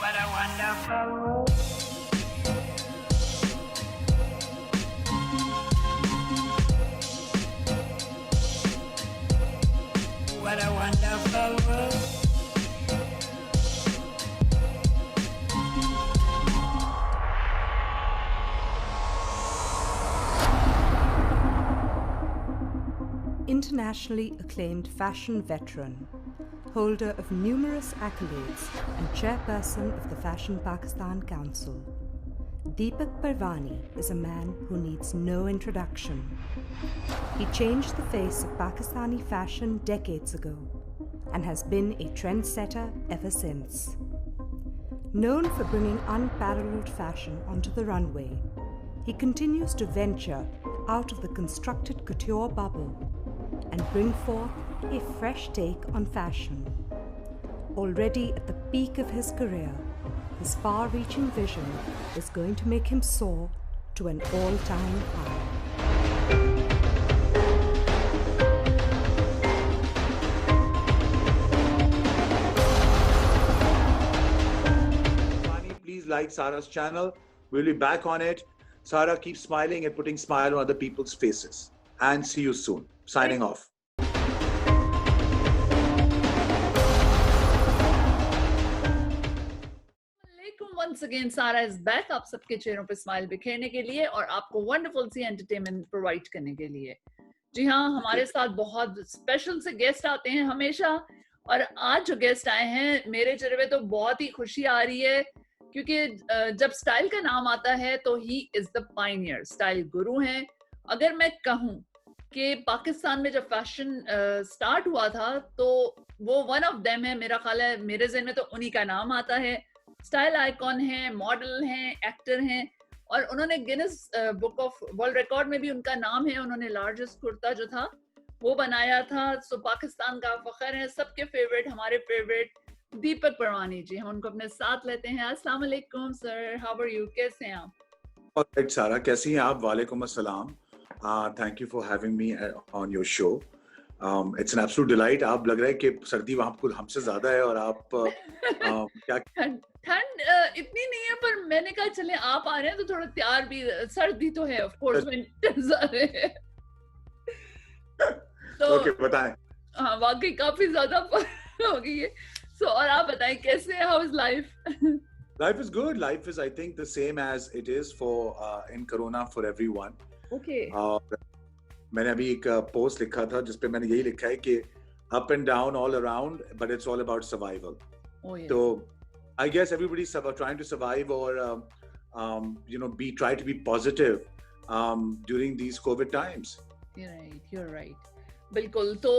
What a wonderful world. What a wonderful world. Internationally acclaimed fashion veteran, holder of numerous accolades and chairperson of the Fashion Pakistan Council, Deepak Parvani is a man who needs no introduction. He changed the face of Pakistani fashion decades ago and has been a trendsetter ever since. Known for bringing unparalleled fashion onto the runway, he continues to venture out of the constructed couture bubble and bring forth a fresh take on fashion. Already at the peak of his career, his far-reaching vision is going to make him soar to an all-time high. Please like Sara's channel. We'll be back on it. Sara, keep smiling and putting smile on other people's faces. And see you soon. Signing off. Once again, Sara is back. आप सबके चेहरों पे smile बिखेरने के लिए और आपको wonderful सी entertainment provide करने के लिए। जी हाँ, हमारे साथ बहुत स्पेशल से गेस्ट आते हैं हमेशा, और आज जो गेस्ट आए हैं मेरे चेहरे पे तो बहुत ही खुशी आ रही है, क्योंकि जब स्टाइल का नाम आता है तो he is the Pioneer, style गुरु हैं। अगर मैं कहूँ कि पाकिस्तान में जब फैशन स्टार्ट हुआ था तो वो वन ऑफ देम है। मेरा ख्याल है मेरे ज़हन में तो उन्हीं का नाम आता है। स्टाइल आइकॉन हैं, मॉडल हैं, एक्टर हैं, और उन्होंने Guinness book of world record में भी उनका नाम है। उन्होंने लार्जेस्ट कुर्ता जो था वो बनाया था। सो पाकिस्तान का फख्र है, सबके फेवरेट, हमारे फेवरेट दीपक परवानी जी। हम उनको अपने साथ लेते हैं। अस्सलाम वालेकुम सर, हाउ आर यू, कैसे हैं आप? ऑलराइट सारा, कैसी हैं आप? वालेकुम अस्सलाम। Thank you for having me on your show. It's an absolute delight. आप लग रहा है कि सर्दी वहाँ पर हमसे ज्यादा है और आप क्या ठंड इतनी नहीं है, पर मैंने कहा चले आप आ रहे हैं तो थोड़ा तैयार भी, सर्दी तो है ऑफ कोर्स, विंटर्स आ रहे हैं तो ओके, बताएं। हाँ, वाकई काफी ज्यादा हो गई है। सो और आप बताएं कैसे है, how is life? Life is good. Life is, I think, the same as it is for in Corona for everyone. Okay. मैंने अभी एक पोस्ट लिखा था जिसपे मैंने यही लिखा है कि up and down all around, but it's all about survival. Oh, yeah. So I guess everybody's trying to survive or try to be positive during these COVID times. You're right. बिल्कुल। तो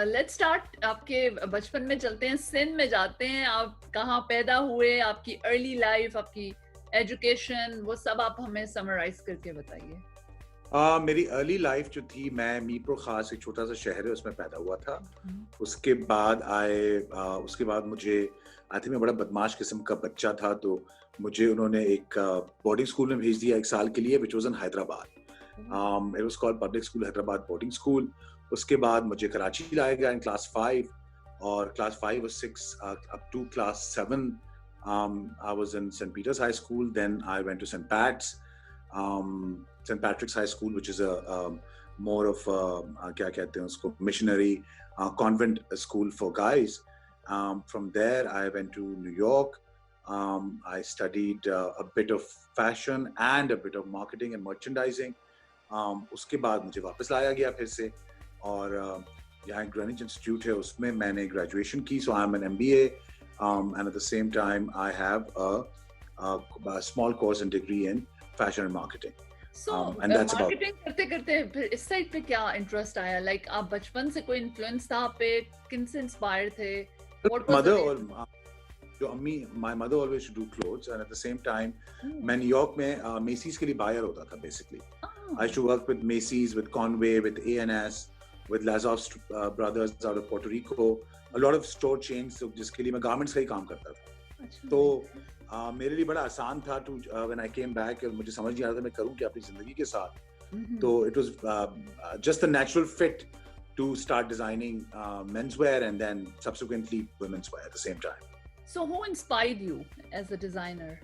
लेट्स स्टार्ट, आपके बचपन में चलते हैं, सिंध में जाते हैं। आप कहाँ पैदा हुए, आपकी अर्ली लाइफ, आपकी एजुकेशन, वो सब आप हमें समराइज करके बताइए। मेरी अर्ली लाइफ जो थी, मैं मीरपुर खास, एक छोटा सा शहर है, उसमें पैदा हुआ था। उसके बाद मुझे मैं बड़ा बदमाश किस्म का बच्चा था, तो मुझे उन्होंने एक बोर्डिंग स्कूल में भेज दिया 1 साल के लिए, which was in Hyderabad. It was called Public School Hyderabad Boarding School. उसके बाद मुझे कराची लाया गया in class 5, और class 5 or 6 up to class 7 I was in St. Peter's High School. Then I went to St. Patrick's High School, which is a more of क्या कहते हैं उसको, missionary convent school for guys. From there I went to New York. I studied a bit of fashion and a bit of marketing and merchandising. उसके बाद मुझे वापस लाया गया फिर से, और यहाँ ग्रेनिच इंस्टीट्यूट है, उसमें मैंने ग्रेजुएशन की. So I'm an MBA, and at the same time I have a small course and degree in fashion and marketing. So and that's marketing करते करते फिर इस साइड पे क्या इंटरेस्ट आया? लाइक आप बचपन से कोई इन्फ्लुएंस था आप पे, किन से इंस्पायर थे? Mother or जो अम्मी, my mother always used to do clothes, and at the same time मैं न्यूयॉर्क में Macy's के लिए बायर होता था basically. I used to work with Macy's, with Conway, with A&S, with Lazar's brothers out of Puerto Rico, a lot of store chains, जिसके लिए मैं garments का ही काम करता था. तो मेरे लिए बड़ा आसान था to when I came back, और मुझे समझ नहीं आ रहा था मैं करूँ क्या अपनी जिंदगी के साथ. तो it was just a natural fit to start designing menswear and then subsequently women's wear at the same time. So who inspired you as a designer?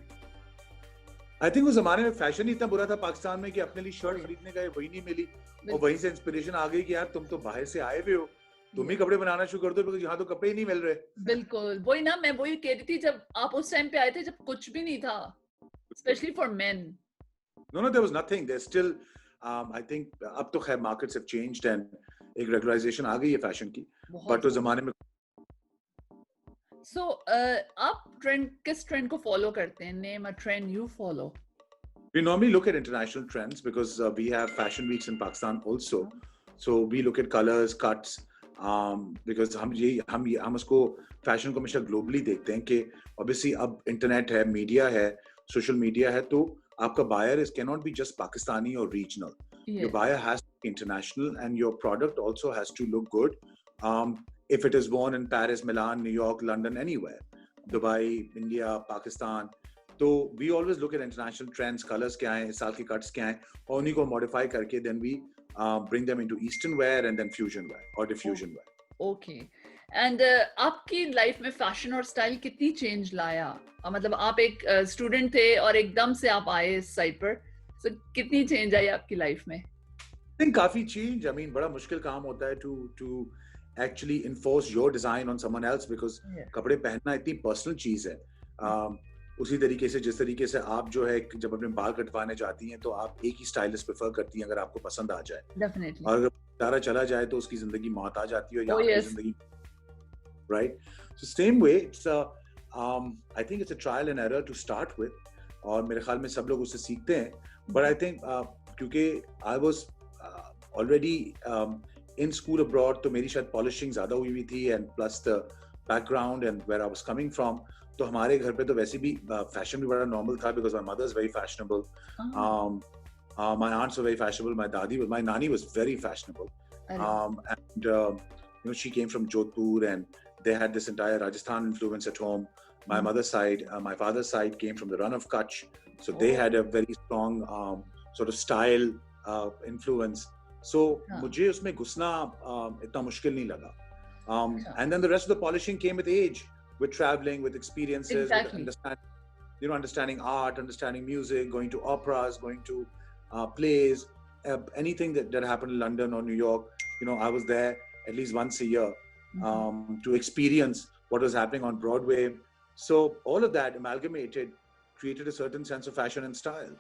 I think उस जमाने में फैशन ही इतना बुरा था पाकिस्तान में कि अपने लिए शर्ट खरीदने गए वही नहीं मिली और बिल्कुल वहीं से इंस्पिरेशन आ गई कि यार तुम तो बाहर से आए हुए हो, तुम ही कपड़े बनाना शुरू कर दो बिकॉज़ यहाँ तो कपड़े ही नहीं मिल रहे. बिल्कुल वही ना, मैं वही कह रही थी जब आप उस टाइम पे आए थे जब कुछ भी नहीं था, especially for men. No, there was nothing. There's still, I think, अब तो खैर markets have changed and एक regularization आ गई है fashion की. बहुत But उस जमाने में So आप किस ट्रेंड को फॉलो करते हैं? Name a trend you follow. we normally look at international trends because we have fashion weeks in Pakistan also. So we look at colors, cuts, because हम उसको fashion को हमेशा globally देखते हैं कि obviously अब internet है, media है, social media है, तो आपका buyer cannot be just Pakistani or regional. Your buyer has to be international and your product also has to look good. If it is worn in Paris, Milan, New York, London, anywhere, Dubai, India, Pakistan. So we always look at international trends, colors क्या हैं, इस साल के cuts क्या हैं, और उन्हीं को modify करके then we bring them into Eastern wear and then fusion wear or diffusion wear. Okay. And आपकी लाइफ में फैशन और स्टाइल कितनी चेंज लाया? मतलब आप एक स्टूडेंट थे और एकदम से आप आए इस साइड पर, so कितनी चेंज आई आपकी लाइफ में? I think काफी change. I mean बड़ा मुश्किल काम होता है to actually enforce your design on someone else because कपड़े पहनना इतनी personal चीज है. उसी तरीके से जिस तरीके से आप जो है जब अपने बाल कटवाने जाती हैं तो आप एक ही स्टाइलिस्ट प्रेफर करती हैं अगर आपको पसंद आ जाए. Definitely. और अगर तारा चला जाए तो उसकी जिंदगी मौत आ जाती है या आपकी जिंदगी, right? So same way, it's I think it's a trial and error to start with. और मेरे ख्याल में सब लोग उससे सीखते हैं. But I think क्योंकि I was already in school abroad तो मेरी शायद polishing ज़्यादा हुई थी and plus the background and where I was coming from. तो हमारे घर पे तो वैसे भी फैशन भी बड़ा नॉर्मल था because my mother is very fashionable. My aunts were very fashionable. My nani was very fashionable. And you know, she came from Jodhpur and they had this entire Rajasthan influence at home. My mother's side, my father's side came from the run of Kutch, so they had a very strong sort of style influence. So मुझे उसमें घुसना इतना मुश्किल नहीं लगा. And then the rest of the polishing came with age, with traveling, with experiences, with understanding art, understanding music, going to operas, going to plays, anything that happened in London or New York. You know, I was there at least once a year to experience what was happening on Broadway. So all of that amalgamated created a certain sense of fashion and style.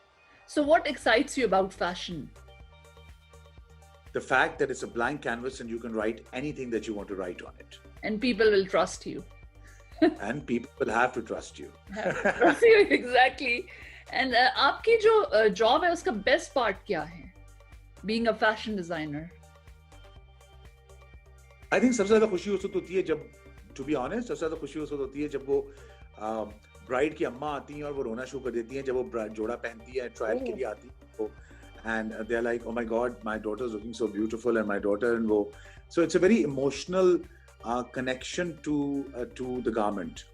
So what excites you about fashion? The fact that it's a blank canvas and you can write anything that you want to write on it. And people will trust you. And people will have to trust you. Trust you, exactly. And आपकी जो job है उसका best part क्या है? Being a fashion designer. I think सबसे ज़्यादा खुशी उस वक्त होती है जब, to be honest, सबसे ज़्यादा खुशी उस वक्त होती है जब वो bride की अम्मा आती हैं और वो रोना शुरू कर देती हैं जब वो जोड़ा पहनती है trial के लिए आती है, and they're like, oh my God, my daughter is looking so beautiful and my daughter, and वो, so it's a very emotional connection to the garment.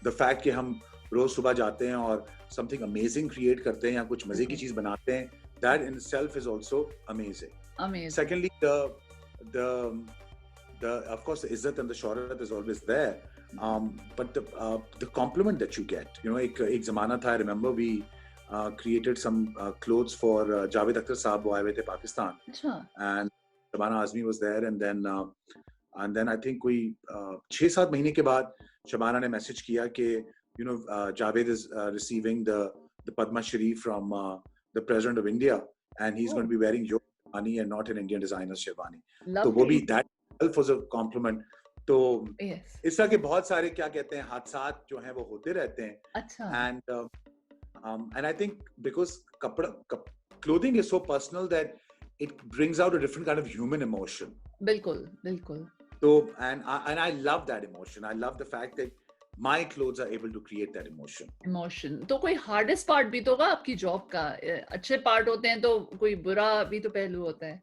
The fact कि हम रोज सुबह जाते हैं और something amazing create करते हैं या कुछ मजे की चीज बनाते हैं, that in itself is also amazing. Amazing. Secondly, the of course the izzat and the shohrat is always there, but the compliment that you get, you know, एक ज़माना था, I remember we created some clothes for Javed Akhtar Saab, वो आए हुए थे Pakistan, and Shabana Azmi was there, and then I think कोई 6-7 महीने के बाद Shabana ने message किया कि, you know, Javed is receiving the Padma Shri from the President of India, and he's going to be wearing your Sherwani and not an Indian designer's Sherwani. तो वो भी that itself was a compliment. तो इस तरह के बहुत सारे क्या कहते हैं हादसात जो हैं वो होते रहते हैं. अच्छा. And I think because clothing is so personal that it brings out a different kind of human emotion. बिल्कुल, बिल्कुल. So and I love that emotion. I love the fact that my clothes are able to create that emotion. तो कोई hardest part भी तो होगा आपकी job का. अच्छे part होते हैं तो कोई बुरा भी तो पहलू होता है.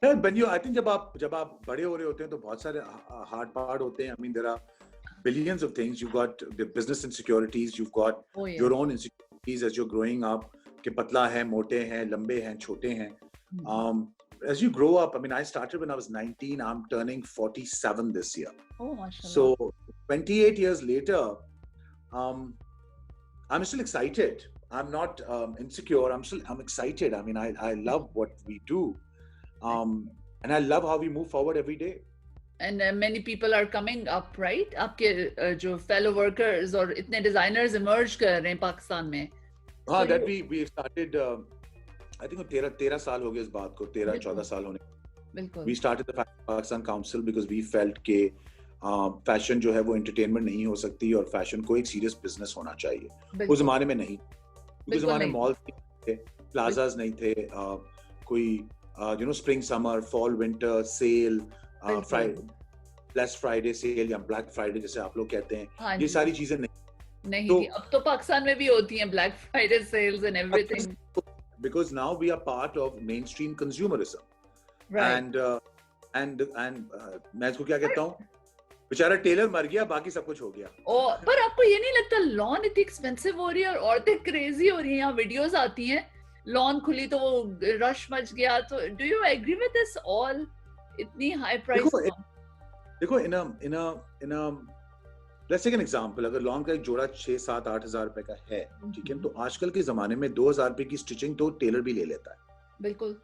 I think जब आप बड़े हो रहे होते हैं तो बहुत सारे hard part होते हैं. I mean there are billions of things. You've got the business insecurities. You've got your own insecurities as you're growing up. कि पतला है, मोटे हैं, लंबे हैं, छोटे हैं. As you grow up, I mean, I started when I was 19. I'm turning 47 this year. Oh, mashallah. So 28 years later, I'm still excited. I'm not insecure. I'm excited. I mean, I love what we do, and I love how we move forward every day. And many people are coming up, right? आपके जो fellow workers और इतने designers emerge कर रहे हैं पाकिस्तान में. हाँ, So that we started. I think 13 साल हो गए इस बात को, 13-14 साल होने. बिल्कुल. We started the Pakistan Council because we felt कि फैशन जो है वो एंटरटेनमेंट नहीं हो सकती और फैशन को एक सीरियस बिजनेस होना चाहिए. उस जमाने में नहीं, उस जमाने में मॉल थे, प्लाजाज नहीं थे, कोई spring summer fall winter sale, black Friday sale या ब्लैक फ्राइडे जैसे आप लोग कहते हैं, ये सारी चीजें नहीं थी. अब तो पाकिस्तान में भी होती हैं black Friday sales and everything. Because now we are part of mainstream consumerism. Right. And मैं इसको क्या कहता हूँ, बेचारा टेलर मर गया, बाकी सब कुछ हो गया. पर आपको ये नहीं लगता लॉन इतनी एक्सपेंसिव हो रही है और औरतें क्रेजी हो रही हैं? यहाँ वीडियोस आती हैं, लॉन खुली तो वो रश मच गया. तो do you agree with this all? इतनी हाई प्राइस. देखो in a let's take an example. अगर लॉन का एक जोड़ा 6-7-8 हजार रुपए का है, ठीक है, तो आजकल के जमाने में 2,000 रुपए की स्टिचिंग तो टेलर भी ले लेता है. बिल्कुल.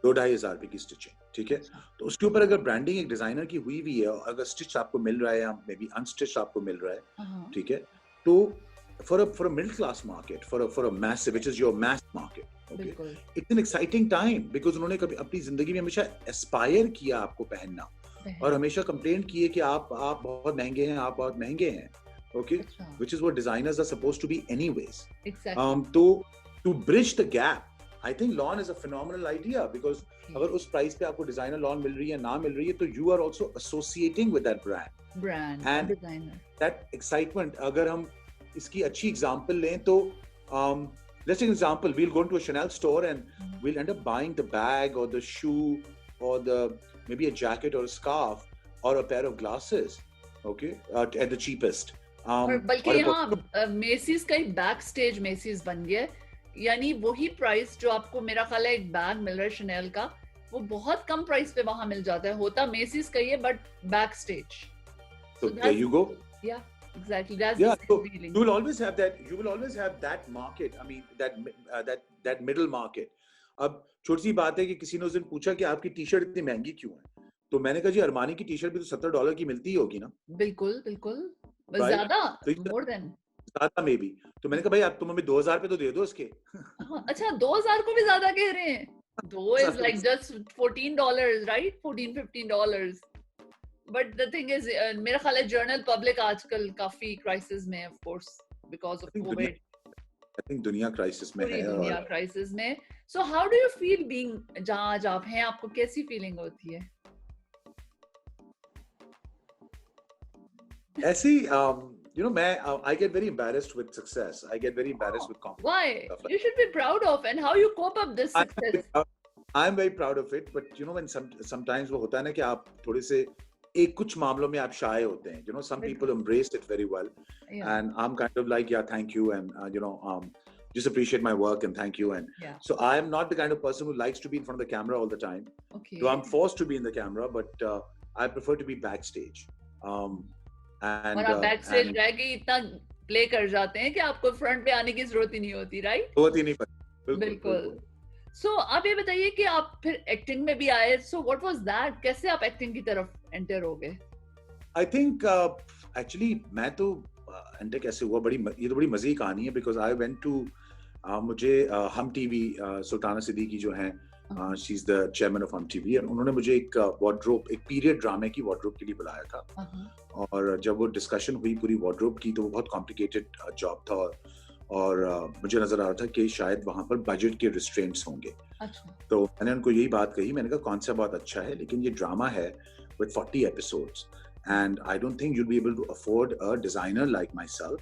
2-2.5 हजार रुपए की स्टिचिंग, ठीक है. तो उसके ऊपर अगर ब्रांडिंग एक डिजाइनर की हुई भी है, अगर स्टिच आपको मिल रहा है या मे बी अनस्टिच आपको मिल रहा है, ठीक है, तो for a middle class market, for a massive, which is your mass market, okay, it's an exciting time because उन्होंने कभी अपनी जिंदगी में हमेशा एस्पायर किया आपको पहनना और हमेशा कंप्लेंट की है कि आप बहुत महंगे हैं, आप बहुत महंगे हैं, okay, which is what designers are supposed to be anyways. Exactly. To bridge the gap, I think lawn is a phenomenal idea because अगर उस प्राइस पे आपको डिजाइनर लॉन मिल रही है, ना मिल रही है, तो you are also associating with that brand and designer. That excitement. अगर हम इसकी अच्छी एग्जांपल लें तो let's take an example. We'll go into a Chanel store and we'll end up buying the bag or the shoe or maybe a jacket or a scarf or a pair of glasses, okay, at the cheapest. और बल्कि यहाँ Messi's का एक back stage Messi's बन गया, यानी वही price जो आपको मेरा ख्याल है एक बैग मिल रहा है शनेल का, वो बहुत कम प्राइस पे वहां मिल जाता है. होता मेसीज का ही है but back stage. So there you go. Yeah. Exactly. That's so you will always have that market. I mean that middle market. अब छोटी सी बात है कि किसी ने उस दिन पूछा कि आपकी टी शर्ट इतनी महंगी क्यों है, तो मैंने कहा जी अरमानी की टी शर्ट भी तो $70 की मिलती ही होगी ना. बिल्कुल ज्यादा, more than ज्यादा में भी. तो मैंने कहा भाई आप तुम हमें 2,000 पे तो दे दो इसके. अच्छा 2,000 को भी ज्यादा कह रहे हैं. दो is like just $14, right? $14-15. But the thing is, मेरा ख्याल है जनरल पब्लिक आजकल काफी क्राइसिस में है, of course, because of COVID. I think दुनिया क्राइसिस में है. दुनिया क्राइसिस में. So how do you feel being जहाँ आज आप हैं, आपको कैसी फीलिंग होती है? ऐसी I get very embarrassed with success. I get very embarrassed with confidence. Why? You should be proud of, and how you cope up this success. I'm very proud of it, but when sometimes वो होता है ना कि आप थोड़े से कुछ मामलों में आप शाय होते हैं. Some people embrace it very well, and I'm kind of like, yeah, thank you, and just appreciate my work and thank you. And so I'm not the kind of person who likes to be in front of the camera all the time. Okay. So I'm forced to be in the camera, but I prefer to be backstage. And आप backstage रह के इतना play कर जाते हैं कि आपको front पे आने की जरूरत ही नहीं होती, right? होती नहीं पड़ती. बिल्कुल. So आप ये बताइए कि आप फिर एक्टिंग में भी आए. So what was that? कैसे आप एक्टिंग की तरफ एंटर हो गए? I think actually मैं तो एंटर कैसे हुआ, ये तो बड़ी मजे की कहानी है because I went to मुझे हम टीवी सुल्ताना सिद्दीकी जो हैं, she is the chairman of हम टीवी, और उन्होंने मुझे एक वार्डरोब, एक पीरियड ड्रामे की वार्डरोब के लिए बुलाया था. और जब वो डिस्कशन हुई पूरी वार्डरोब की तो वो बहुत कॉम्प्लिकेटेड जॉब था और मुझे नजर आ रहा था कि शायद वहां पर बजट के रिस्ट्रेंट्स होंगे. तो मैंने उनको यही बात कही, मैंने कहा कॉन्सेप्ट बहुत अच्छा है लेकिन ये ड्रामा है with 40 episodes and I don't think you'll be able to afford a designer like myself.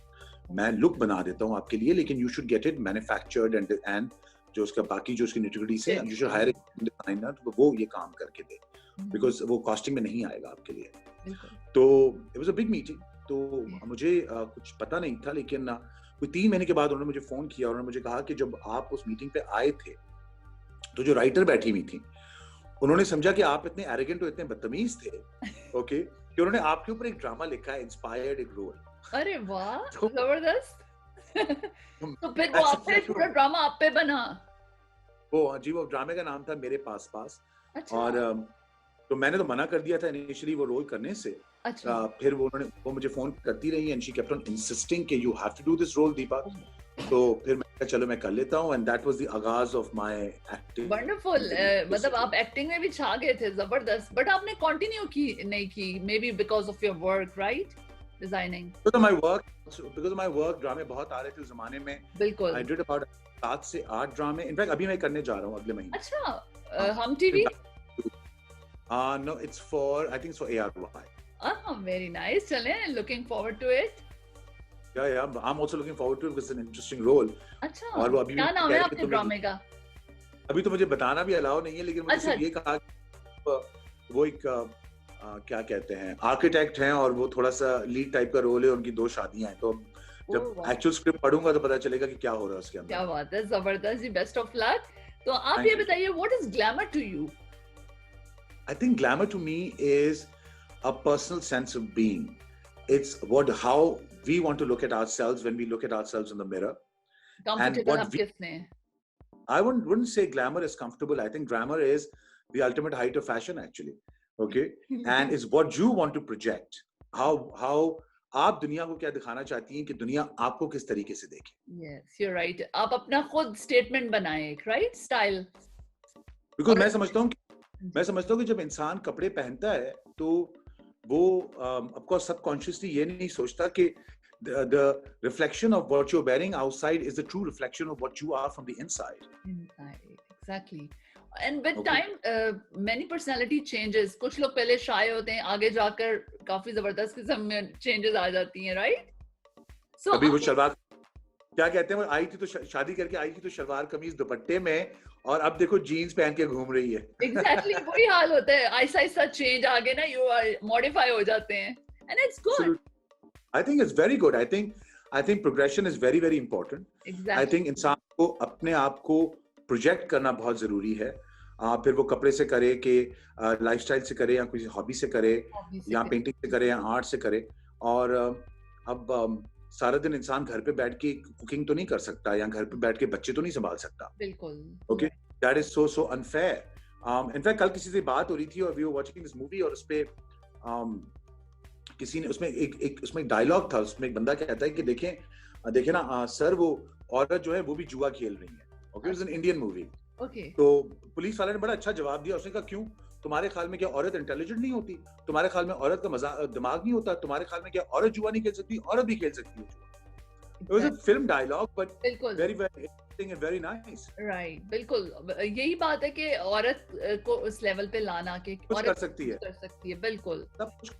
मैं लुक बना देता हूँ आपके लिए लेकिन you should get it manufactured and जो उसका बाकी जो उसकी nitty-gritty से you should hire a designer तो वो ये काम करके दे because वो costing में नहीं आएगा आपके लिए. तो it was a big meeting. तो मुझे कुछ पता नहीं था लेकिन कोई 3 महीने के बाद उन्होंने मुझे फोन किया और उन्होंने मुझे कहा कि जब आप उस मीटिंग पे आए थे तो जो राइटर बैठी हुई थी उन्होंने समझा कि आप इतने एरोगेंट और इतने बदतमीज थे, ओके, कि उन्होंने आपके ऊपर एक ड्रामा लिखा है, इंस्पायर्ड एक रोल। अरे वाह, तो जबरदस्त। तो फिर वो आप पे पूरा ड्रामा आप पे बना। वो हाँ जी, वो ड्रामे का नाम था मेरे पास पास। अच्छा और तो मैंने तो मना कर दिया था इनिशियली वो रोल करने से। अच्छा। फिर वो मुझे फोन करती रही and she kept on insisting कि you have to do this role Deepa. तो फिर मैं कहा चलो मैं कर लेता हूँ, एंड दैट वाज द आगाज ऑफ माय एक्टिंग। वंडरफुल। मतलब आप एक्टिंग में भी छा गए थे, जबरदस्त। बट आपने कंटिन्यू की नहीं की, may be because of your work, right? Designing. Because of my work ड्रामे बहुत आ रहे थे उस जमाने में। बिल्कुल। आई डिड अबाउट 7 से 8 ड्रामे। इनफैक्ट अभी मैं करने जा रहा हूँ अगले महीने। अच्छा, हम TV? No, it's for, I think it's for ARY. Oh, very nice. चलें, looking forward to it. Yeah, I'm also looking forward to it because it's an interesting role. अच्छा, और वो अभी क्या नाम है आपके तुम्हें- ड्रामे का? अभी तो मुझे बताना भी अलाउ नहीं है, लेकिन मुझे अच्छा। सिर्फ ये कहा वो एक क्या कहते हैं, आर्किटेक्ट हैं और वो थोड़ा सा लीड टाइप का रोल है, उनकी 2 शादियां हैं। तो जब वाह, एक्चुअल स्क्रिप्ट पढ़ूंगा तो पता चलेगा कि क्या हो रहा है उसके क्या अंदर। बात है, जबरदस्त जी। Best of luck. तो आप Thank ये you. बताइए, what is glamour to you? I think glamour to me is a personal sense of being. It's how we want to look at ourselves when we look at ourselves in the mirror. Comfortable what आप we- किसने? I wouldn't say glamour is comfortable. I think glamour is the ultimate height of fashion, actually. Okay, and it's what you want to project. How आप दुनिया को क्या दिखाना चाहती हैं कि दुनिया आपको किस तरीके से देखे। Yes, you are right. आप अपना खुद स्टेटमेंट बनाएं, एक राइट स्टाइल। Because मैं समझता हूँ कि जब इंसान कपड़े पहनता है तो वो of course subconsciously ये नहीं सोचता कि the reflection of what you're wearing outside is the true reflection of what you are from the inside. Exactly. And with Okay. time, many personality changes. कुछ लोग पहले shy होते हैं, आगे जाकर काफी जबरदस्त किस्म में changes आ जाती हैं, right? So अभी वो आपको- शलवार क्या कहते हैं, वो आई थी तो शादी करके आई थी तो शलवार कमीज दुपट्टे में, और अब देखो जीन्स पहन के घूम रही है। Exactly, वही हाल होता है। आहिस्ता आहिस्ता change आगे ना, you are modify हो जाते हैं, and it's good. Absolutely. I think it's very good. I think progression is very very important. Exactly. I think इंसान को अपने आप को प्रोजेक्ट करना बहुत जरूरी है। फिर वो कपड़े से करे कि लाइफस्टाइल से करे या किसी हॉबी से करे या पेंटिंग से करे या आर्ट से करे। और अब सारा दिन इंसान घर पे बैठ के कुकिंग तो नहीं कर सकता या घर पे बैठ के बच्चे तो नहीं संभाल सकता। बिल्कुल। Okay, that is so unfair. In fact, कल किसी से बात हो रही थी और we were watching this movie और उसपे किसी ने उसमें डायलॉग था, उसमें एक बंदा कहता है कि देखें ना सर, वो औरत जो है वो भी जुआ खेल रही है। Okay, it was an Indian movie. Okay. तो पुलिस वाले ने बड़ा अच्छा जवाब दिया। उसने कहा क्यों, तुम्हारे ख्याल में क्या औरत इंटेलिजेंट नहीं होती? तुम्हारे ख्याल में औरत का दिमाग नहीं होता? तुम्हारे ख्याल में क्या औरत जुआ नहीं खेल सकती? औरत भी खेल सकती है जुआ। It was a film dialogue, but बिल्कुल। very very interesting and very nice. Right, बिल्कुल। यही बात है कि औरत को उस लेवल पे लाना कि कुछ औरत कर सकती है, कर सकती है, बिल्कुल। सब कुछ।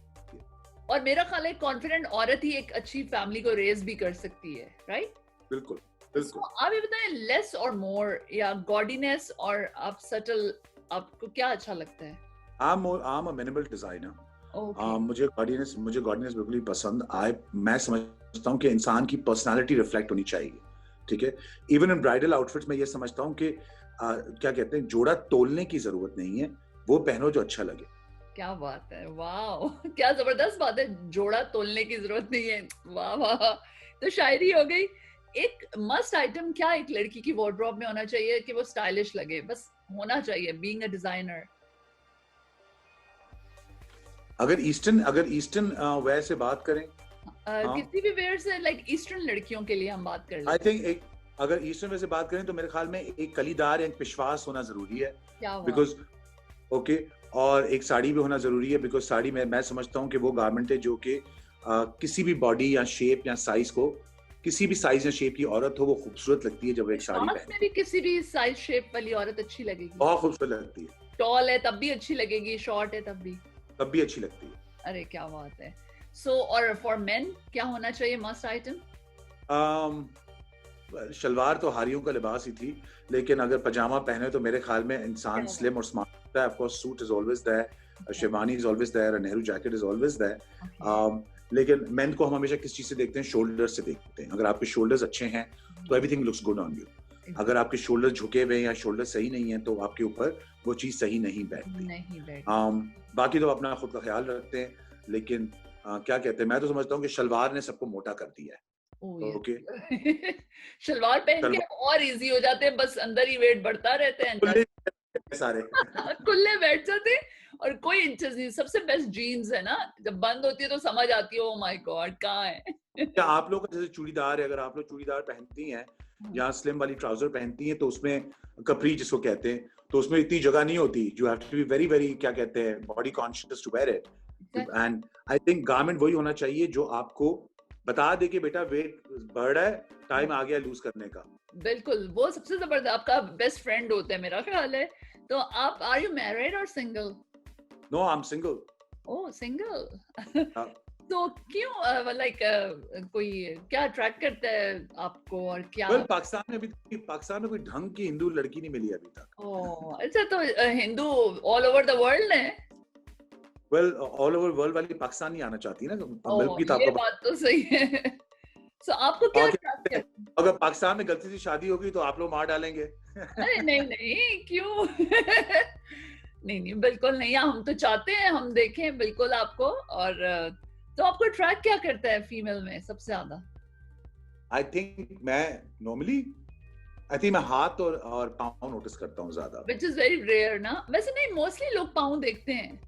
और मेरा ख्याल है कॉन्फिडेंट औरत ही एक अच्छी फैमिली को रेज भी कर सकती है, राइट? बिल्कुल So, बिल्कुल। आप ये बताएं, लेस और मोर या गॉडीनेस और आप सटल, आपको क्या अच्छा लगता है? I'm a minimal designer. Okay. मुझे गॉडीनेस बिल्कुल ही पसंद। मैं समझता हूँ कि इंसान की पर्सनालिटी रिफ्लेक्ट होनी चाहिए, ठीक है। इवन इन ब्राइडल आउटफिट्स में ये समझता हूँ कि क्या कहते हैं, जोड़ा तोलने की जरूरत नहीं है, वो पहनो जो अच्छा लगे। क्या बात है, वाह, क्या जबरदस्त बात है। जोड़ा तोलने की जरूरत नहीं है, वाह वाह। तो शायरी हो गई। एक मस्ट आइटम क्या एक लड़की की वार्डरोब में होना चाहिए कि वो स्टाइलिश लगे? बस होना चाहिए, बीइंग अ डिजाइनर। अगर ईस्टर्न वेयर से बात करें, किसी भी वेयर से, लाइक ईस्टर्न लड़कियों के लिए हम बात कर आई लेते थिंक अगर ईस्टर्न वेयर से बात करें तो मेरे ख्याल में एक कलीदार या एक पिशवास होना जरूरी है। क्या बात। बिकॉज ओके, और एक साड़ी भी होना जरूरी है। बिकॉज साड़ी में मैं समझता हूँ कि वो गारमेंट है जो कि किसी भी बॉडी या शेप या साइज को, किसी भी साइज या शेप की औरत हो, वो खूबसूरत लगती है जब वो एक साड़ी साथ पहने। में भी किसी भी साइज शेप वाली औरत अच्छी लगेगी। बहुत खूबसूरत लगती है, टॉल है तब भी अच्छी लगेगी, शॉर्ट है तब भी। तब भी अच्छी लगती है। अरे क्या बात है। सो और फॉर मेन क्या होना चाहिए मस्ट आइटम? शलवार तो हारियों का लिबास ही थी, लेकिन अगर पजामा पहने तो मेरे ख्याल में इंसान क्या स्लिम और स्मार्ट होता है। Of course suit is always there, sherwani is always there, Nehru jacket is always there. लेकिन मेन को हम हमेशा किस चीज से देखते हैं? शोल्डर से देखते हैं। अगर आपके शोल्डर्स अच्छे हैं तो everything looks good on you. अगर आपके शोल्डर झुके हुए हैं या शोल्डर सही नहीं है तो आपके ऊपर वो चीज सही नहीं बैठती। नहीं बैठ। बाकी तो अपना खुद का ख्याल रखते हैं। लेकिन क्या कहते हैं, मैं तो समझता हूँ कि शलवार ने सबको मोटा कर दिया है। ओके, शलवार पहन के और इजी हो जाते हैं, बस अंदर ही वेट बढ़ता रहता है, सारे खुले बैठ जाते और कोई इंचेस नहीं। सबसे बेस्ट जीन्स है ना, जब बंद होती है तो समझ आती है ओ माय गॉड कहाँ है। क्या आप लोग जैसे चूड़ीदार है, अगर आप लोग चूड़ीदार पहनती हैं या स्लिम वाली ट्राउजर पहनती हैं, तो उसमें कपरी जिसको कहते हैं, तो उसमें इतनी जगह नहीं होती। You have to be very very क्या कहते हैं, body conscious to wear it. And I think garment वही होना चाहिए जो आपको बता दे कि बेटा वेट बढ़ रहा है, टाइम आ गया लूज करने का। बिल्कुल, वो सबसे जबरदस्त आपका बेस्ट फ्रेंड होता है मेरा ख्याल है। तो आप आर यू मैरिड और single? No, I am single. Oh single. तो क्यों लाइक कोई क्या अट्रैक्ट करता है आपको और क्या? well, पाकिस्तान में कोई ढंग की हिंदू लड़की नहीं मिली अभी तक। ओह अच्छा, तो Hindu all over the world है? वेल, ऑल ओवर वर्ल्ड वाली पाकिस्तान नहीं आना चाहती ना, बल्कि ये बात तो सही है। So, आपको क्या अट्रैक्ट करता है? अगर पाकिस्तान में गलती से शादी होगी तो आप लोग मार डालेंगे। अरे नहीं क्यों? नहीं बिल्कुल नहीं, हम तो चाहते हैं हम देखें बिल्कुल आपको। और तो आपको ट्रैक क्या करता है फीमेल में सबसे ज्यादा? आई थिंक मैं हाथ और पाँव नोटिस करता हूँ ज्यादा, व्हिच इज वेरी रेयर ना। वैसे नहीं, मोस्टली लोग पाँव देखते हैं।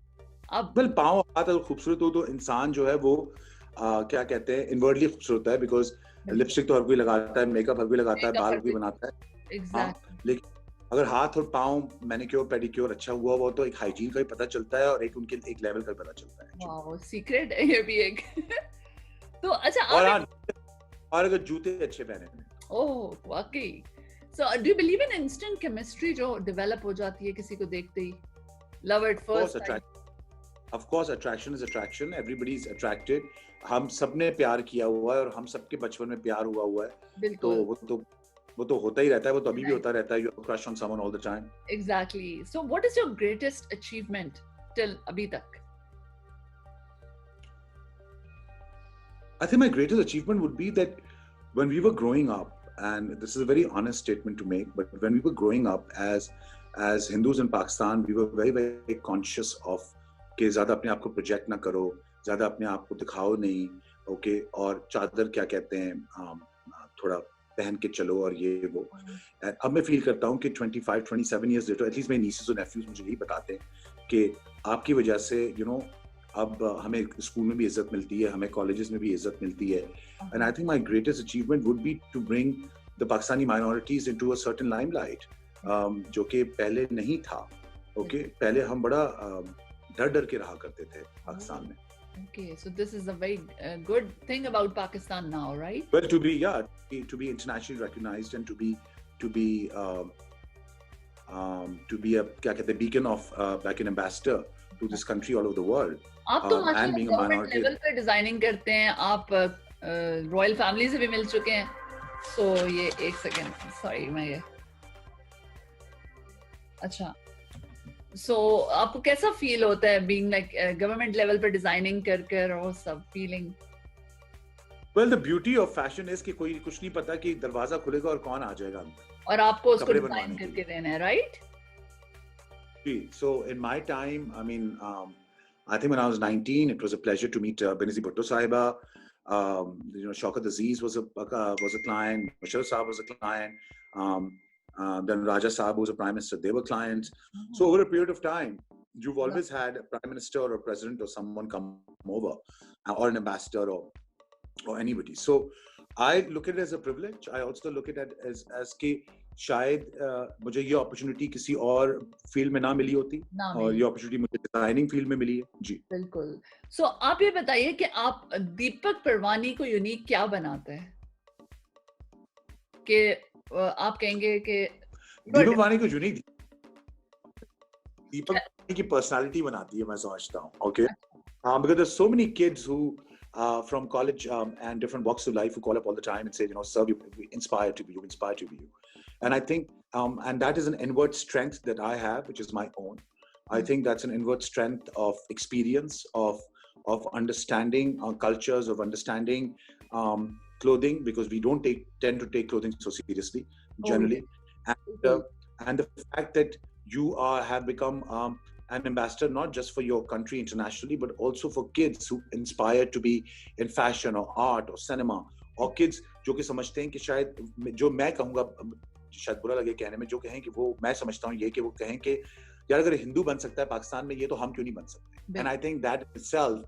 अब पाँव और हाथ अगर खूबसूरत हो तो इंसान जो है वो क्या कहते हैं, इनवर्डली खूबसूरत होता है। बिकॉज लिपस्टिक तो हर कोई लगाता है, मेकअप हर कोई लगाता है, बाल भी बनाता है। एग्जैक्टली। लेकिन अगर हाथ और पाँव मैनिक्योर पेडिक्योर अच्छा हुआ वो तो एक हाइजीन का भी पता चलता है और एक उनके एक लेवल का भी पता चलता है। वाओ, सीक्रेट है ये भी एक। तो अच्छा और अगर जूते अच्छे पहने हैं। ओह वाकई। So do you believe in instant chemistry जो डेवलप हो जाती है किसी को देखते ही? Love at first sight. Of course, attraction is attraction. Everybody is attracted. हम सबने प्यार किया हुआ है और हम सबके बचपन में प्यार हुआ है। तो वो तो होता ही रहता है, वो तो अभी भी होता रहता है। You crush on someone all the time. Exactly. So, what is your greatest achievement till अभी तक? I think my greatest achievement would be that when we were growing up, and this is a very honest statement to make, but when we were growing up as Hindus in Pakistan, we were very very conscious of कि ज्यादा अपने आप को project ना करो, ज्यादा अपने आप को दिखाओ नहीं, ओके, और चादर क्या कहते हैं थोड़ा पहन के चलो और ये वो। अब मैं फील करता हूँ कि 25-27 years later, एटलीस्ट मेरे nieces और nephews मुझे यही बताते हैं कि आपकी वजह से अब हमें स्कूल में भी इज्जत मिलती है, हमें कॉलेजेस में भी इज्जत मिलती है। And I think my greatest achievement would be to bring the Pakistani minorities into a certain limelight, जो कि पहले नहीं था। ओके, पहले हम बड़ा डर के रहा करते थे पाकिस्तान में। Okay, so this is a very good thing about Pakistan now, right? Well, to be internationally recognized and to be a क्या कहते हैं beacon of like an ambassador to this country all over the world. आप तो government level पे designing करते हैं, आप royal family से भी मिल चुके हैं। सो ये एक सेकंड, सॉरी मैं ये अच्छा। So, आपको कैसा फील होता है being like गवर्नमेंट लेवल पे डिजाइनिंग कर और सब feeling? Well, the beauty of fashion is कि कोई कुछ नहीं पता कि दरवाजा खुलेगा और कौन आ जाएगा अंदर और आपको उसको डिजाइन करके देना है, right? So in my time, I mean, I think when I was 19, it was a pleasure to meet Benazir Bhutto Sahiba. Shaukat Aziz was a client. Musharraf Saab was a client. Then Raja Saab was a prime minister. They were clients. So over a period of time, you've always had a prime minister or a president or someone come over, or an ambassador or anybody. So I look at it as a privilege. I also look at it as कि शायद मुझे ये opportunity किसी और field में ना मिली होती और ये अपॉर्चुनिटी मुझे डिजाइनिंग फील्ड में मिली है। जी बिल्कुल। सो आप ये बताइए कि आप दीपक परवानी को यूनिक क्या बनाते हैं कि आप कहेंगे कि दीपक परवानी को यूनिक दीपक की पर्सनालिटी बनाती है, मैं समझता हूँ। Okay, because there's so many kids who from college and different walks of life who call up all the time and say, sir, we inspire to be you. And I think, and that is an inward strength that I have, which is my own. I think that's an inward strength of experience, of understanding cultures, of understanding clothing, because we don't tend to take clothing so seriously generally. And the fact that you have become an ambassador not just for your country internationally, but also for kids who inspire to be in fashion or art or cinema, or kids जो कि समझते हैं कि शायद जो मैं कहूँगा, शायद बुरा लगे कहने में, जो कहें कि वो, मैं समझता हूँ ये कि वो कहें कि यार अगर हिंदू बन सकता है पाकिस्तान में, ये तो हम क्यों नहीं बन सकते? And I think that itself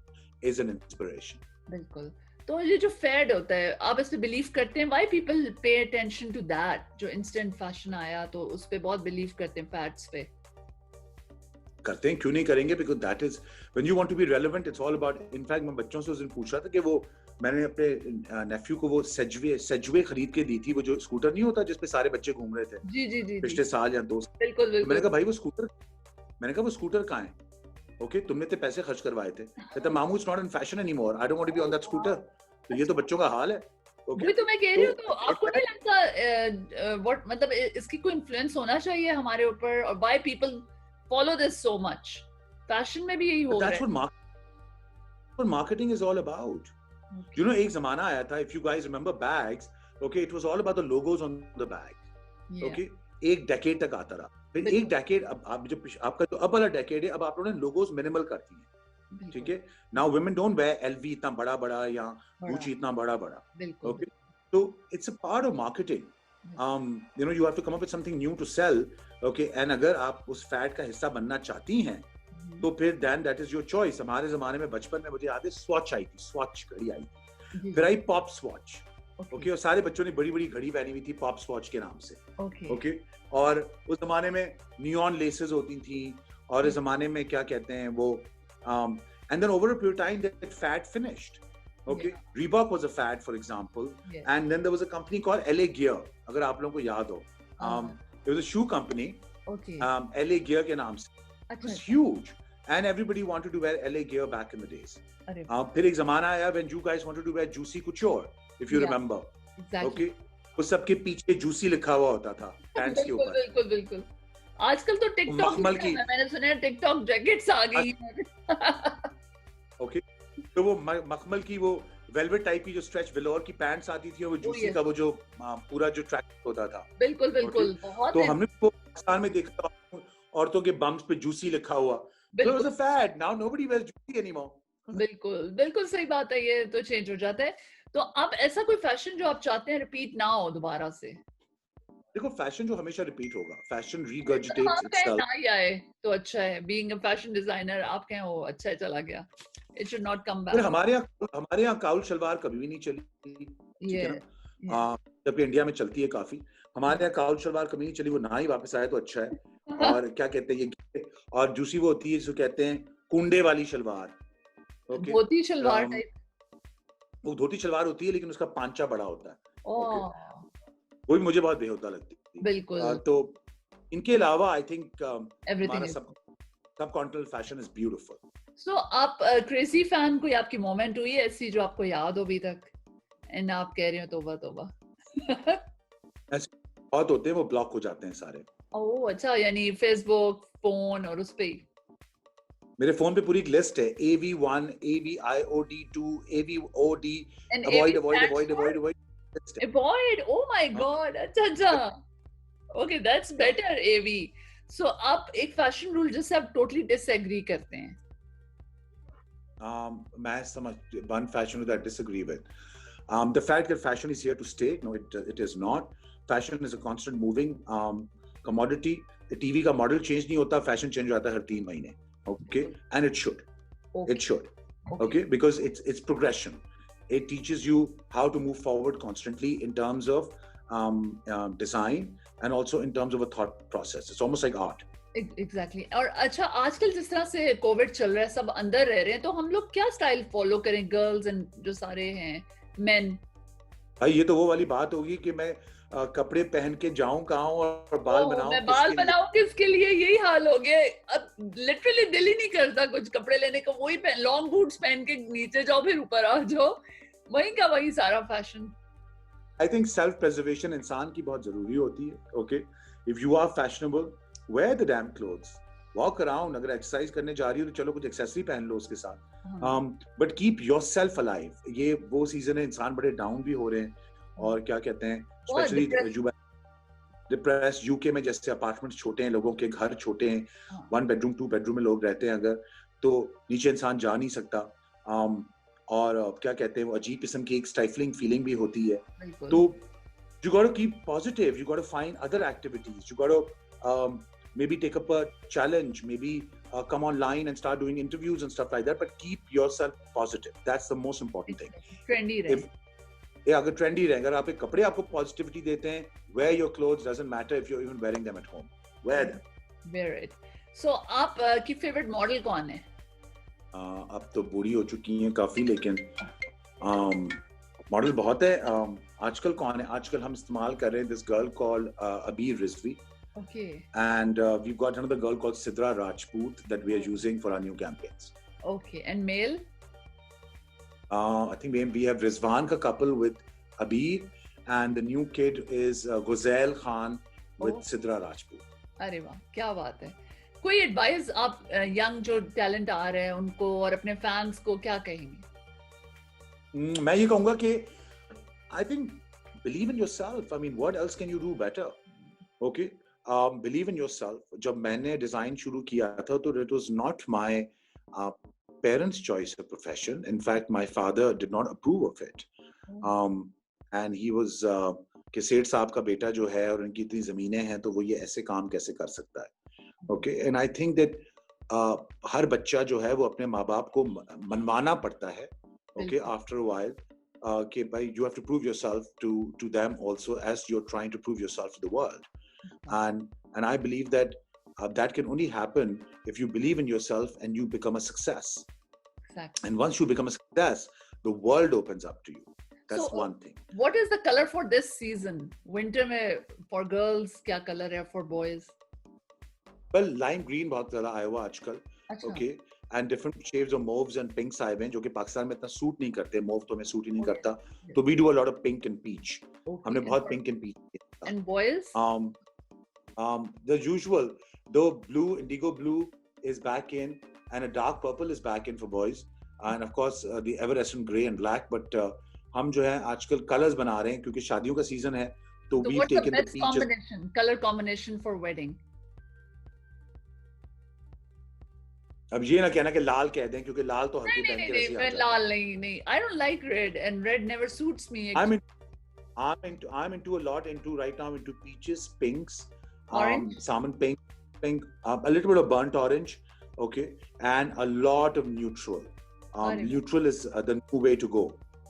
is an inspiration. बिल्कुल। तो ये जो फैड होता है, आप इस पे बिलीव करते हैं? Why people pay attention to that? जो इंस्टेंट फैशन आया तो उस पे बहुत बिलीव करते हैं, फैड्स पे करते हैं, क्यों नहीं करेंगे? Because that is when you want to be relevant, it's all about, in fact मैं बच्चों से उस दिन पूछ रहा था कि वो, मैंने अपने नेफ्यू को वो सेजवे खरीद के दी थी, वो जो स्कूटर नहीं होता जिसपे सारे बच्चे घूम रहे थे जी पिछले साल या 2 साल। बिल्कुल बिल्कुल। मैंने कहा भाई वो स्कूटर, मैंने कहा वो स्कूटर कहाँ है? ओके, तुमने तो पैसे खर्च करवाए थे। कहता मामू it's not in fashion anymore, I don't want to be on that scooter. तो ये तो बच्चों का हाल है। वही तो मैं कह रही हूँ। तो आपको नहीं लगता व्हाट, मतलब इसकी कोई इन्फ्लुएंस होना चाहिए हमारे ऊपर, और why people follow this so much? Fashion में भी यही हो रहा है। That's what marketing is all about. You know, एक जमाना आया था, if you guys remember bags, okay, it was all about the logos on the bag. Okay, एक डेकेड तक आता रहा। फिर एक डेकेड, अब आप जो आपका जो अब वाला डेकेड है, अब आप लोगों ने लोगोज मिनिमल कर दिए, ठीक है? Now women don't wear LV इतना बड़ा बड़ा या Gucci इतना बड़ा बड़ा। Okay, so it's a part of marketing. You know, you have to come up with something new to sell. Okay, and अगर आप उस फैड का हिस्सा बनना चाहती हैं, तो फिर then that is your choice. हमारे जमाने में बचपन में मुझे याद है स्वॉच आई थी, स्वॉच घड़ी आई थी, फिर आई पॉप स्वॉच। ओके, और सारे बच्चों ने बड़ी बड़ी घड़ी पहनी हुई थी पॉप स्वॉच के नाम से। ओके, और उस जमाने में नियॉन लेसेस होती थी, और इस जमाने में क्या कहते हैं वो, and then over a period of time that fad finished. Okay, Reebok was a fad, for example, and then there was a company called LA Gear, अगर आप लोगों को याद हो, it was a shoe company, LA Gear के नाम से। It was huge, and everybody wanted to wear LA Gear back in the days. फिर एक जमाना आया when you guys wanted to wear Juicy Couture, if you remember. Okay, उस सब के पीछे Juicy लिखा हुआ होता था पैंट्स के ऊपर। बिल्कुल बिल्कुल। आजकल तो टिकटॉक, मैंने सुना है टिकटॉक जैकेट्स आ गई हैं। ओके, तो वो मखमल की वो वेलवेट टाइप की जो स्ट्रेच वेलोर की पैंट्स आती थी, और वो जूसी का वो जो पूरा जो ट्रैक होता था। बिल्कुल बिल्कुल। तो हमने वो पाकिस्तान में देखा, औरतों के बम्स पे जूसी लिखा हुआ। So it was a fad. Now nobody wears juicy anymore. बिल्कुल बिल्कुल सही बात है, ये तो चेंज हो जाता है। तो अब ऐसा कोई फैशन जो आप चाहते हैं रिपीट ना हो दोबारा से? देखो, फैशन जो हमेशा रिपीट होगा, फैशन regurgitates itself. ना ही आए तो अच्छा है। Being a fashion designer, आप कहें वो अच्छा है, चला गया। It should not come back. हमारे यहाँ काउल शलवार कभी भी नहीं चली, ठीक है ना? जबकि इंडिया में चलती है काफी। हमारे यहाँ काउल शलवार कभी नहीं चली, वो ना ही वापस आए तो अच्छा है। और क्या कहते हैं ये, और जूसी वो होती है जो कहते हैं कुंडे वाली शलवार। ओके, धोती शलवार टाइप, वो धोती शलवार होती है लेकिन उसका पांचा बड़ा होता है। वो भी मुझे बहुत बेहुदा लगती है। बिल्कुल। तो इनके अलावा आई थिंक हमारा सब कॉन्टिनेंटल फैशन इज ब्यूटीफुल। सो आप क्रेजी फैन, कोई आपकी मोमेंट हुई है ऐसी जो आपको याद हो अभी तक, एंड आप कह रहे हो तौबा तौबा? ऐसे बहुत होते हैं, वो ब्लॉक हो जाते हैं सारे। ओह अच्छा, यानी फेसबुक, फोन और उस पे? मेरे फोन पे पूरी एक लिस्ट है, AV1, AVIOD2, AVOD, avoid. Avoid, oh my god, अच्छा। Okay, that's better, AV. So आप एक फैशन रूल जिससे आप टोटली डिसएग्री करते हैं? मैं समझ one fashion that I disagree with. The fact that fashion is here to stay, no, it is not. Fashion is a constant moving commodity. TV का model change नहीं होता, fashion change होता है हर 3 महीने। Okay, and it should. It should. Okay, because it's progression. It teaches you how to move forward constantly in terms of design and also in terms of a thought process. It's almost like art. Exactly. और अच्छा, आजकल जिस तरह से Covid चल रहा है, सब अंदर रह रहे हैं, तो हम लोग क्या स्टाइल फॉलो करें, गर्ल्स एंड जो सारे हैं मेन? भाई ये तो वो वाली बात होगी कि मैं कपड़े पहन के जाऊं कहाँ और बाल बनाऊं, मैं बाल बनाऊं किसके लिए? यही हाल हो गया। अब लिटरली दिल ही नहीं करता कुछ कपड़े लेने का, वही लॉन्ग बूट्स पहन के नीचे जाओ फिर ऊपर आ जाओ, वही का वही सारा fashion. I think self preservation इंसान की बहुत जरूरी होती है। Okay, if you are fashionable, wear the damn clothes, walk around. अगर एक्सरसाइज करने जा रही हो तो चलो कुछ एक्सेसरी पहन लो उसके साथ, but keep yourself alive. ये वो सीजन है, इंसान बड़े डाउन भी हो रहे हैं, और क्या कहते हैं, स्पेशली डिप्रेस्ड। यूके में जैसे अपार्टमेंट छोटे हैं, लोगों के घर छोटे हैं, हाँ, 1 बेडरूम 2 बेडरूम में लोग रहते हैं अगर, तो नीचे इंसान जा नहीं सकता। और क्या कहते हैं, वो अजीब किस्म की एक स्टाइफलिंग फीलिंग भी होती है। बिल्कुल। तो you got to keep positive, you got to find other activities, you got to maybe take up a challenge, maybe come online and start doing interviews and stuff like that, but keep yourself positive. That's the most important thing. Trendy रहे। ये अगर trendy रहे, अगर आपके कपड़े आपको positivity देते हैं, wear your clothes, doesn't matter if you're even wearing them at home, wear them. Wear it. So आप की फेवरेट मॉडल कौन है? अब तो बूढ़ी हो चुकी हैं काफी, लेकिन मॉडल बहुत है। आजकल कौन है, आजकल हम इस्तेमाल कर रहे हैं दिस गर्ल कॉल्ड अबीर Rizvi, Okay. and we've got another girl called Sidra Rajput that we are using for our new campaigns. Okay. And male? I think we have Rizwan ka couple with Abir, and the new kid is Ghuzail Khan with Oh. Sidra Rajput. अरे वाह, क्या बात है। कोई advice आप young जो talent आ रहे हैं उनको और अपने फैंस को क्या कहेंगे? मैं ये कहूंगा कि I think believe in yourself. I mean, what else can you do better? Okay. Believe in yourself. जब मैंने डिजाइन शुरू किया था तो it was not my parents' choice of profession. In fact, my father did not approve of it. And he was कि सेठ साहब का बेटा जो है और उनकी इतनी जमीनें हैं तो वो ये ऐसे काम कैसे कर सकता है? Okay. And I think that हर बच्चा जो है वो अपने माँ बाप को मनवाना पड़ता है. Okay. After a while. कि भाई you have to prove yourself to them also as you're trying to prove yourself to the world. And I believe that that can only happen if you believe in yourself and you become a success. Exactly. And once you become a success, the world opens up to you. That's So, one thing. What is the color for this season? Winter में for girls क्या color है, for boys? Well, lime green बहुत ज़्यादा आया हुआ आजकल. अच्छा. Okay. And different shades of mauves and pinks आए हुए हैं जो कि पाकिस्तान में इतना सूट नहीं करते. Mauve तो हमें सूट ही नहीं करता. तो we do a lot of pink and peach. Okay. हमने बहुत pink and peach किया था. And boys? The usual, though blue, indigo blue is back in, and a dark purple is back in for boys, and of course the evanescent grey and black. But हम जो है आजकल colors बना रहे हैं क्योंकि शादियों का season है, तो So we've what's the taken the best peaches. combination, color combination for wedding? अब ये ना कहना कि लाल कह दें क्योंकि लाल तो हर कोई नहीं पहन नहीं के नहीं वैसे ही आ मैं जाता है. लाल नहीं. I don't like red and red never suits me. I'm into a lot into right now into peaches, pinks, Orange? salmon pink, a little bit of burnt orange, okay, and a lot of neutral. Orange. Neutral is the new way to go.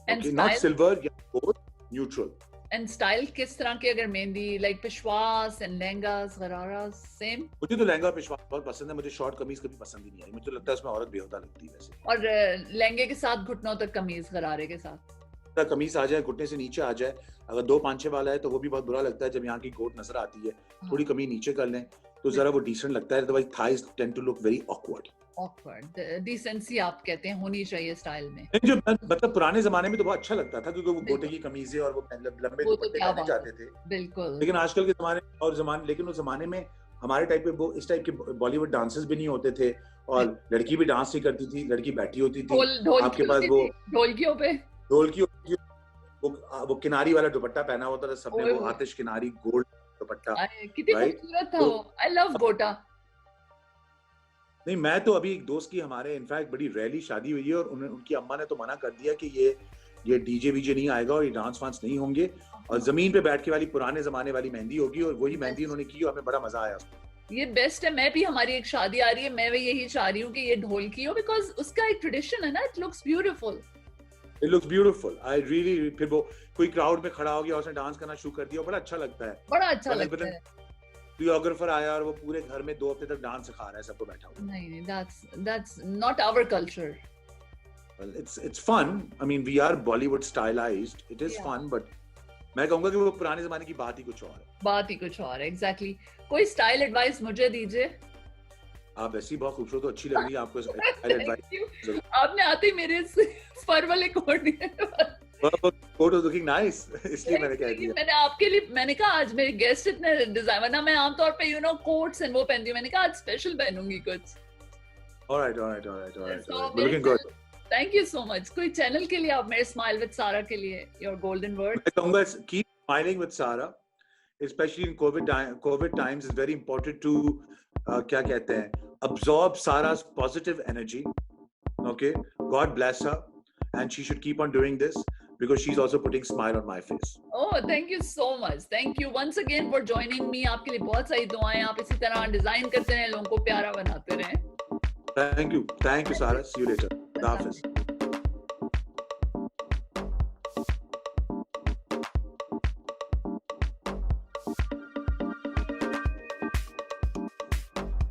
And Okay, not style? silver, yeah, gold, neutral. And style किस तरह की अगर mehndi like peshwas and lehengas, gararas same? मुझे तो लहंगा पेशवा बहुत पसंद है. मुझे शॉर्ट कमीज कभी पसंद ही नहीं आई. मुझे तो लगता है उसमें औरत बेहुदा लगती है वैसे. और लहंगे के साथ घुटनों तक कमीज गरारे के साथ. कमीज आ जाए, घुटने से नीचे आ जाए, अगर 2 5 वाला है तो वो भी बहुत बुरा लगता है जब यहाँ की गोट नजर आती है. थोड़ी कमीज नीचे कर लें तो जरा वो डिसेंट लगता है. Otherwise thighs tend to look very awkward. Awkward. Decency आप कहते हैं होनी चाहिए स्टाइल में. जो मतलब पुराने जमाने में तो बहुत अच्छा लगता था क्योंकि वो गोटे की कमीजें और वो लंबे वो तो दुपट्टे क्या पहने बात जाते थे. बिल्कुल. लेकिन आजकल के जमाने लेकिन उस जमाने में हमारे टाइप पे वो इस टाइप के बॉलीवुड डांसेस भी नहीं होते थे और लड़की भी डांस नहीं करती थी. लड़की बैठी होती थी, आपके पास वो ढोलकियों पे ढोलकी होती थी, वो किनारी वाला दुपट्टा पहना होता था सबने, वो आतिश किनारी गोल्ड दुपट्टा. कितनी Right? खूबसूरत था वो. I love गोटा. नहीं, मैं तो अभी एक दोस्त की हमारे इनफैक्ट बड़ी रैली शादी हुई है और उनकी अम्मा ने तो मना कर दिया कि ये डीजे वीजे नहीं आएगा और ये डांस वांस नहीं होंगे और जमीन पे बैठ के वाली पुराने जमाने वाली मेहंदी होगी और वही मेहंदी उन्होंने की और हमें बड़ा मजा आया. ये बेस्ट है. मैं भी हमारी एक शादी आ रही है, मैं भी यही चाह रही हूँ कि ये ढोलकी हो बिकॉज उसका एक ट्रेडिशन है ना. It looks beautiful. It looks beautiful. I really फिर वो कोई क्राउड में खड़ा हो गया और उसने डांस करना शुरू कर दिया, बड़ा अच्छा लगता है. बड़ा अच्छा लगता है. कोरियोग्राफर आया और वो पूरे घर में 2 हफ्ते तक डांस सिखा रहा है सबको बैठा हुआ. नहीं, that's not our culture. Well, it's fun. I mean, we are Bollywood stylized. It is fun, but मैं कहूँगा कि वो पुराने जमाने की बात ही कुछ और है. बात ही कुछ और है. Exactly. कोई स्टाइल एडवाइस मुझे दीजिए. आप ऐसी बहुत खूबसूरत और अच्छी लग रही है आपको स्टाइल एडवाइस. आपने आते ही मेरे फर वाले कोट दिए. कोट इज लुकिंग नाइस इसलिए मैंने कह दिया. मैंने आपके लिए मैंने कहा आज मेरे गेस्ट इतने डिजाइन वरना मैं आमतौर पे कोट्स एंड वो पहनती हूँ. मैंने कहा आज स्पेशल पहनूंगी कुछ. Alright. So, Looking good. Thank you so much. कोई चैनल के लिए आप मेरे स्माइल विद सारा के लिए योर गोल्डन वर्ड. मैं कहूँगा keep smiling with Sara. especially in COVID times, it's very important to क्या कहते हैं, absorb Sarah's positive energy. Okay, God bless her, and she should keep on doing this because she's also putting smile on my face. Oh, thank you so much. Thank you once again for joining me. आपके लिए बहुत सारी दुआएं. आप इसी तरह design करते रहें, लोगों को प्यारा बनाते रहें. Thank you, Sarah. See you later. Hafiz.